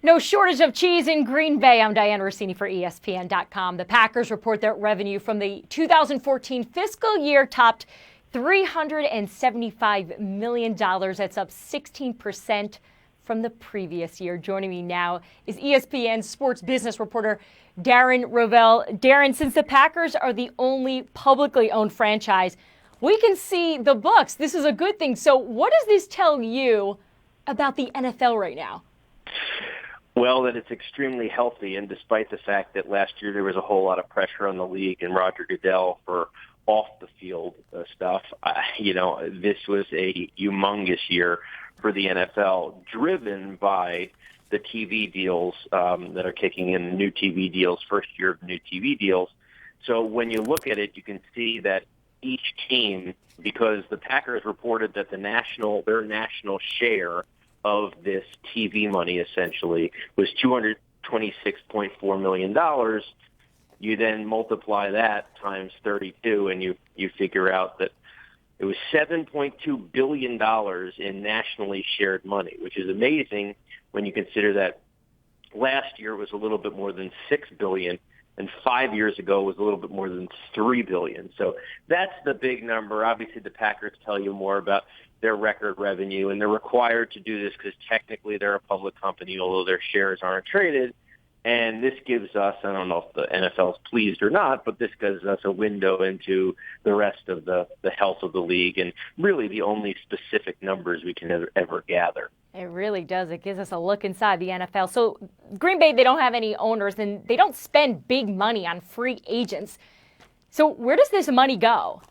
No shortage of cheese in Green Bay. I'm Diane Rossini for ESPN.com. The Packers report that revenue from the 2014 fiscal year topped $375 million. That's up 16% from the previous year. Joining me now is ESPN sports business reporter Darren Rovell. Darren, since the Packers are the only publicly owned franchise, we can see the books. This is a good thing. So what does this tell you about the NFL right now? Well, that it's extremely healthy, and despite the fact that last year there was a whole lot of pressure on the league and Roger Goodell for off-the-field stuff, this was a humongous year for the NFL, driven by the TV deals that are kicking in, new TV deals, first year of new TV deals. So when you look at it, you can see that each team, because the Packers reported that their national share of this TV money essentially was $226.4 million. You then multiply that times 32 and you figure out that it was $7.2 billion in nationally shared money, which is amazing when you consider that last year it was a little bit more than $6 billion, and 5 years ago it was a little bit more than $3 billion. So that's the big number. Obviously, the Packers tell you more about their record revenue, and they're required to do this because technically they're a public company, although their shares aren't traded. And this gives us, I don't know if the NFL is pleased or not, but this gives us a window into the rest of the health of the league and really the only specific numbers we can ever gather. It really does. It gives us a look inside the NFL. So Green Bay, they don't have any owners, and they don't spend big money on free agents. So where does this money go?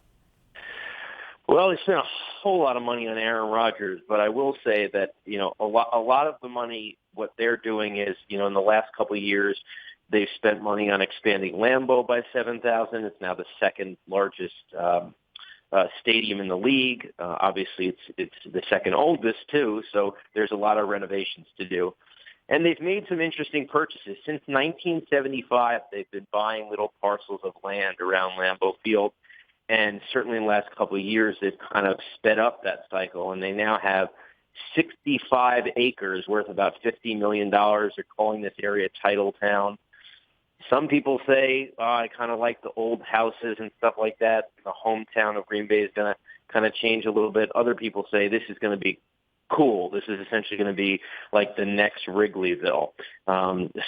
Well, they spent a whole lot of money on Aaron Rodgers, but I will say that, a lot of the money, what they're doing is, in the last couple of years, they've spent money on expanding Lambeau by 7,000. It's now the second largest stadium in the league. Obviously, it's the second oldest, too, so there's a lot of renovations to do. And they've made some interesting purchases. Since 1975, they've been buying little parcels of land around Lambeau Field. And certainly in the last couple of years, they've kind of sped up that cycle, and they now have 65 acres worth about $50 million. They're calling this area Title Town. Some people say, I kind of like the old houses and stuff like that. The hometown of Green Bay is going to kind of change a little bit. Other people say this is going to be cool. This is essentially going to be like the next Wrigleyville.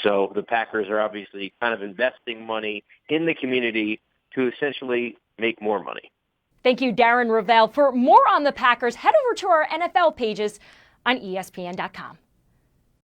So the Packers are obviously kind of investing money in the community to essentially make more money. Thank you, Darren Rovell. For more on the Packers, head over to our NFL pages on ESPN.com.